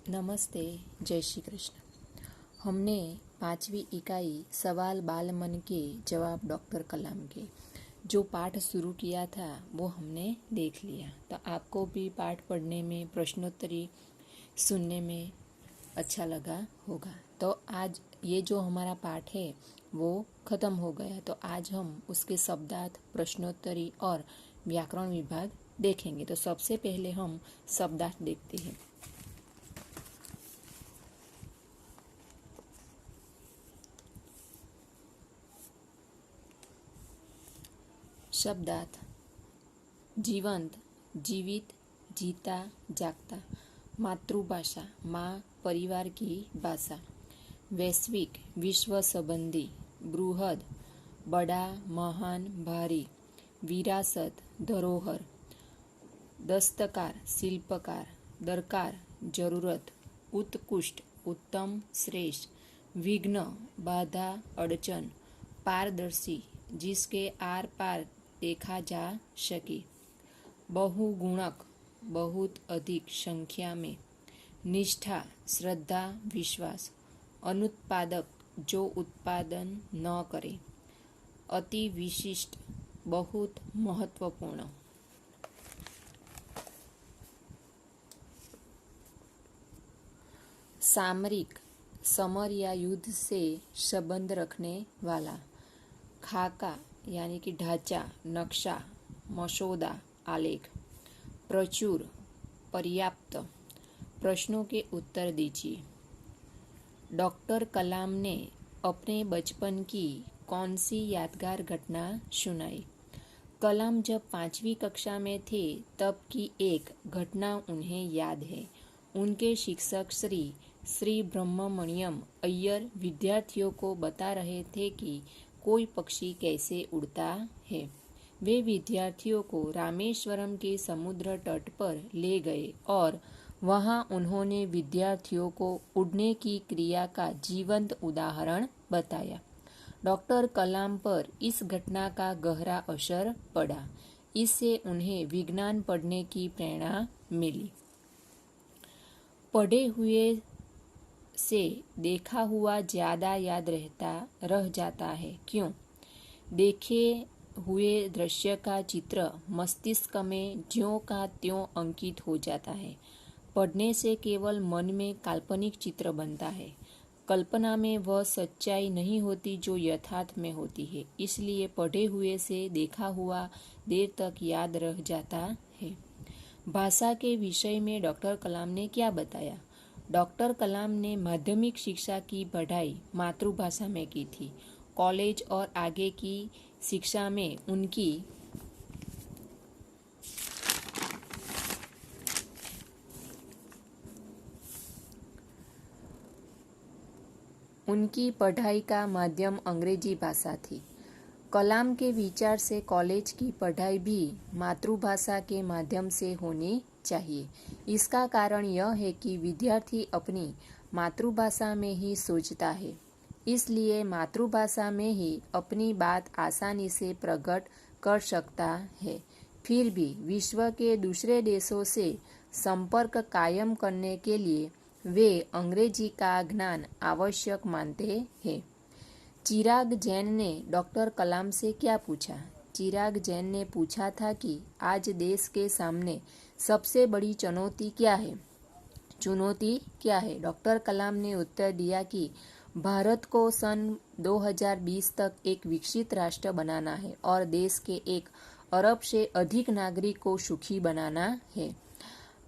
नमस्ते, जय श्री कृष्ण। हमने 5वीं इकाई सवाल बाल मन के जवाब डॉक्टर कलाम के जो पाठ शुरू किया था वो हमने देख लिया। तो आपको भी पाठ पढ़ने में, प्रश्नोत्तरी सुनने में अच्छा लगा होगा। तो आज ये जो हमारा पाठ है वो ख़त्म हो गया। तो आज हम उसके शब्दार्थ, प्रश्नोत्तरी और व्याकरण विभाग देखेंगे। तो सबसे पहले हम शब्दार्थ देखते हैं। शब्दार्थ: जीवंत, जीवित, जीता, जागता। मातृभाषा, माँ, परिवार की भाषा। वैश्विक, विश्व संबंधी। बृहद, बड़ा, महान, भारी। विरासत, धरोहर। दस्तकार, शिल्पकार। दरकार, जरूरत। उत्कृष्ट, उत्तम, श्रेष्ठ। विघ्न, बाधा, अड़चन। पारदर्शी, जिसके आर पार देखा जा सके। बहुगुणक, बहुत अधिक संख्या में। निष्ठा, श्रद्धा, विश्वास। अनुत्पादक, जो उत्पादन न करे। अति विशिष्ट, बहुत महत्वपूर्ण। सामरिक, समर या युद्ध से संबंध रखने वाला। खाका यानी कि ढांचा, नक्शा, मसौदा, आलेख। प्रचुर, पर्याप्त। प्रश्नों के उत्तर दीजिए। डॉक्टर कलाम ने अपने बचपन की कौन सी यादगार घटना सुनाई? कलाम जब 5वीं कक्षा में थे तब की एक घटना उन्हें याद है। उनके शिक्षक श्री ब्रह्ममण्यम अय्यर विद्यार्थियों को बता रहे थे कि कोई पक्षी कैसे उड़ता है। वे विद्यार्थियों को रामेश्वरम के समुद्र तट पर ले गए और वहां उन्होंने विद्यार्थियों को उड़ने की क्रिया का जीवंत उदाहरण बताया। डॉक्टर कलाम पर इस घटना का गहरा असर पड़ा। इससे उन्हें विज्ञान पढ़ने की प्रेरणा मिली। पढ़े हुए से देखा हुआ ज्यादा याद रह जाता है। क्यों? देखे हुए दृश्य का चित्र मस्तिष्क में ज्यों का त्यों अंकित हो जाता है। पढ़ने से केवल मन में काल्पनिक चित्र बनता है। कल्पना में वह सच्चाई नहीं होती जो यथार्थ में होती है। इसलिए पढ़े हुए से देखा हुआ देर तक याद रह जाता है। भाषा के विषय में डॉक्टर कलाम ने क्या बताया? डॉक्टर कलाम ने माध्यमिक शिक्षा की पढ़ाई मातृभाषा में की थी। कॉलेज और आगे की शिक्षा में उनकी पढ़ाई का माध्यम अंग्रेजी भाषा थी। कलाम के विचार से कॉलेज की पढ़ाई भी मातृभाषा के माध्यम से होनी चाहिए। इसका कारण यह है कि विद्यार्थी अपनी मातृभाषा में ही सोचता है, इसलिए मातृभाषा में ही अपनी बात आसानी से प्रकट कर सकता है। फिर भी विश्व के दूसरे देशों से संपर्क कायम करने के लिए वे अंग्रेजी का ज्ञान आवश्यक मानते हैं। चिराग जैन ने डॉक्टर कलाम से क्या पूछा? चिराग जैन ने पूछा था कि आज देश के सामने सबसे बड़ी चुनौती क्या है? डॉक्टर कलाम ने उत्तर दिया कि भारत को सन 2020 तक एक विकसित राष्ट्र बनाना है और देश के 1 अरब से अधिक नागरिक को सुखी बनाना है।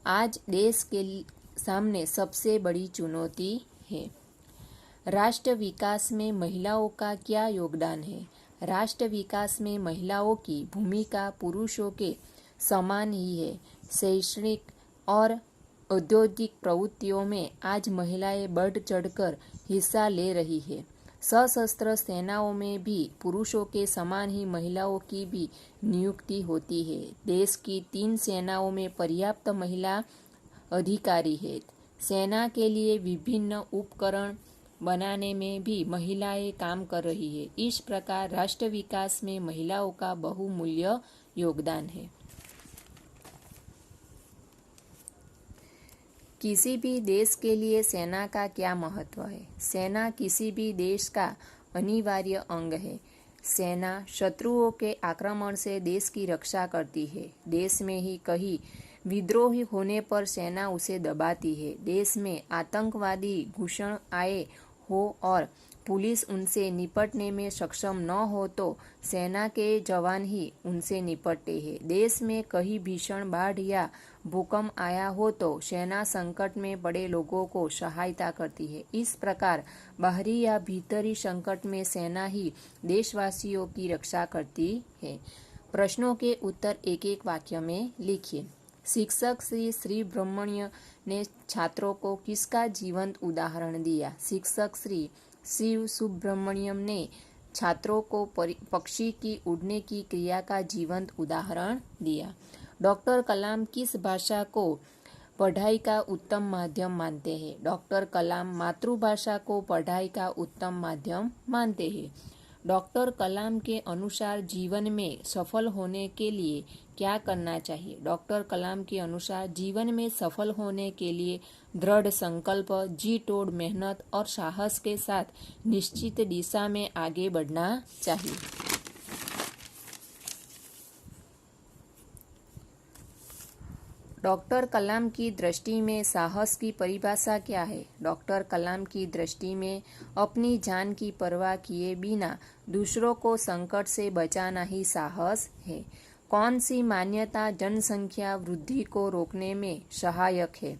आज देश के सामने सबसे बड़ी चुनौती है। राष्ट्र विकास में महिलाओं का क्या योगदान है? राष्ट्र विकास में महिलाओं की भूमिका पुरुषों के समान ही है। शैक्षणिक और औद्योगिक प्रवृत्तियों में आज महिलाएं बढ़ चढ़कर हिस्सा ले रही है। सशस्त्र सेनाओं में भी पुरुषों के समान ही महिलाओं की भी नियुक्ति होती है। देश की 3 सेनाओं में पर्याप्त महिला अधिकारी है। सेना के लिए विभिन्न उपकरण बनाने में भी महिलाएं काम कर रही है। इस प्रकार राष्ट्र विकास में महिलाओं का बहुमूल्य योगदान है। किसी भी देश के लिए सेना का क्या महत्व है? सेना किसी भी देश का अनिवार्य अंग है। सेना शत्रुओं के आक्रमण से देश की रक्षा करती है। देश में ही कहीं विद्रोह होने पर सेना उसे दबाती है। देश में आतंकवादी घुसन आए हो और पुलिस उनसे निपटने में सक्षम न हो तो सेना के जवान ही उनसे निपटते हैं। देश में कहीं भीषण बाढ़ या भूकंप आया हो तो सेना संकट में पड़े लोगों को सहायता करती है। इस प्रकार बाहरी या भीतरी संकट में सेना ही देशवासियों की रक्षा करती है। प्रश्नों के उत्तर एक एक वाक्य में लिखिए। शिक्षक श्री ब्रह्मण्य ने छात्रों को किसका जीवंत उदाहरण दिया? शिक्षक श्री शिव सुब्रमण्यम ने छात्रों को पक्षी की उड़ने की क्रिया का जीवंत उदाहरण दिया। डॉक्टर कलाम किस भाषा को पढ़ाई का उत्तम माध्यम मानते हैं? डॉक्टर कलाम मातृभाषा को पढ़ाई का उत्तम माध्यम मानते हैं। डॉक्टर कलाम के अनुसार जीवन में सफल होने के लिए क्या करना चाहिए? डॉक्टर कलाम के अनुसार जीवन में सफल होने के लिए दृढ़ संकल्प, जी तोड़ मेहनत और साहस के साथ निश्चित दिशा में आगे बढ़ना चाहिए। डॉक्टर कलाम की दृष्टि में साहस की परिभाषा क्या है? डॉक्टर कलाम की दृष्टि में अपनी जान की परवाह किए बिना दूसरों को संकट से बचाना ही साहस है। कौन सी मान्यता जनसंख्या वृद्धि को रोकने में सहायक है?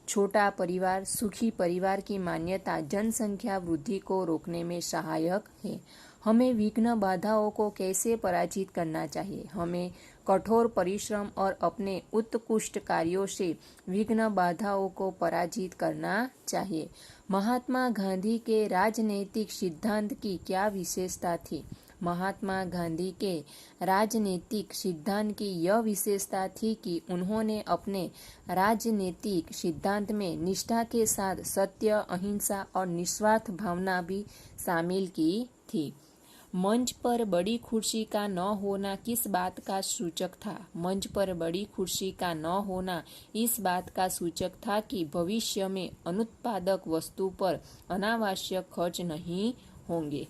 छोटा परिवार सुखी परिवार की मान्यता जनसंख्या वृद्धि को रोकने में सहायक है। हमें विघ्न बाधाओं को कैसे पराजित करना चाहिए? हमें कठोर परिश्रम और अपने उत्कृष्ट कार्यों से विघ्न बाधाओं को पराजित करना चाहिए। महात्मा गांधी के राजनीतिक सिद्धांत की क्या विशेषता थी? महात्मा गांधी के राजनीतिक सिद्धांत की यह विशेषता थी कि उन्होंने अपने राजनीतिक सिद्धांत में निष्ठा के साथ सत्य, अहिंसा और निस्वार्थ भावना भी शामिल की थी। मंच पर बड़ी कुर्सी का न होना किस बात का सूचक था? मंच पर बड़ी कुर्सी का न होना इस बात का सूचक था कि भविष्य में अनुत्पादक वस्तु पर अनावश्यक खर्च नहीं होंगे।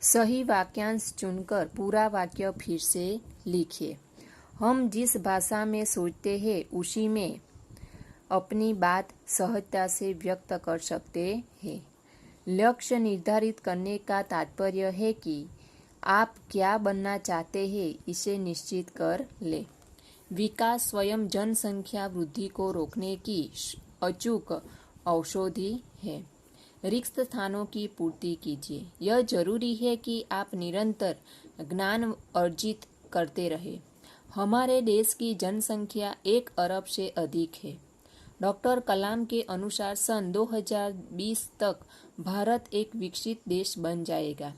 सही वाक्यांश चुनकर पूरा वाक्य फिर से लिखिए। हम जिस भाषा में सोचते हैं उसी में अपनी बात सहजता से व्यक्त कर सकते हैं। लक्ष्य निर्धारित करने का तात्पर्य है कि आप क्या बनना चाहते हैं इसे निश्चित कर लें। विकास स्वयं जनसंख्या वृद्धि को रोकने की अचूक औषधि है। रिक्त स्थानों की पूर्ति कीजिए। यह जरूरी है कि आप निरंतर ज्ञान अर्जित करते रहें। हमारे देश की जनसंख्या 1 अरब से अधिक है। डॉक्टर कलाम के अनुसार सन 2020 तक भारत एक विकसित देश बन जाएगा।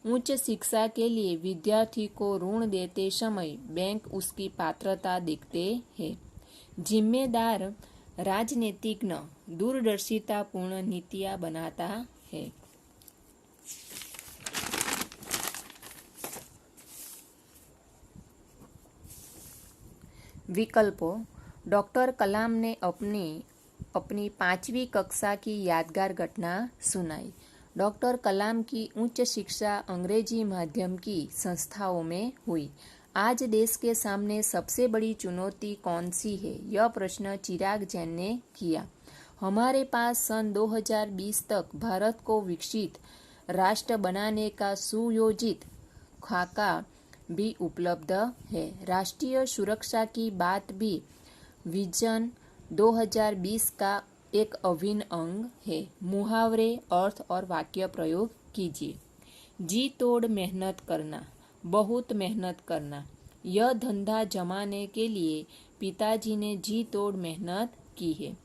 उच्च शिक्षा के लिए विद्यार्थी को ऋण देते समय बैंक उसकी पात्रता देखते हैं। जिम्मेदार राजनीतिज्ञ दूरदर्शितापूर्ण नीतियां बनाता है। विकल्पों। डॉक्टर कलाम ने अपनी 5वीं कक्षा की यादगार घटना सुनाई। डॉक्टर कलाम की उच्च शिक्षा अंग्रेजी माध्यम की संस्थाओं में हुई। आज देश के सामने सबसे बड़ी चुनौती कौन सी है? यह प्रश्न चिराग जैन ने किया। हमारे पास सन 2020 तक भारत को विकसित राष्ट्र बनाने का सुयोजित खाका भी उपलब्ध है। राष्ट्रीय सुरक्षा की बात भी विजन 2020 का एक अभिन्न अंग है। मुहावरे, अर्थ और वाक्य प्रयोग कीजिए। जी तोड़ मेहनत करना, बहुत मेहनत करना। यह धंधा जमाने के लिए पिताजी ने जी तोड़ मेहनत की है।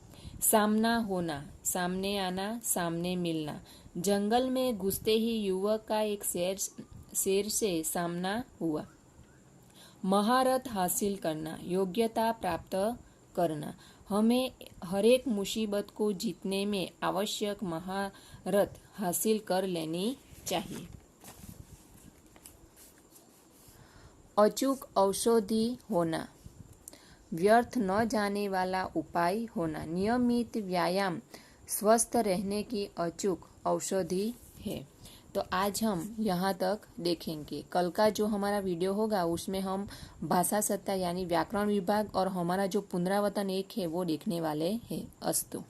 सामना होना, सामने आना, सामने मिलना। जंगल में घुसते ही युवक का एक शेर से सामना हुआ। महारत हासिल करना, योग्यता प्राप्त करना। हमें हर एक मुसीबत को जीतने में आवश्यक महारत हासिल कर लेनी चाहिए। अचूक औषधि होना, व्यर्थ न जाने वाला उपाय होना। नियमित व्यायाम स्वस्थ रहने की अचूक औषधि है। तो आज हम यहाँ तक देखेंगे। कल का जो हमारा वीडियो होगा उसमें हम भाषा सत्ता यानी व्याकरण विभाग और हमारा जो पुनरावर्तन 1 है वो देखने वाले हैं। अस्तु।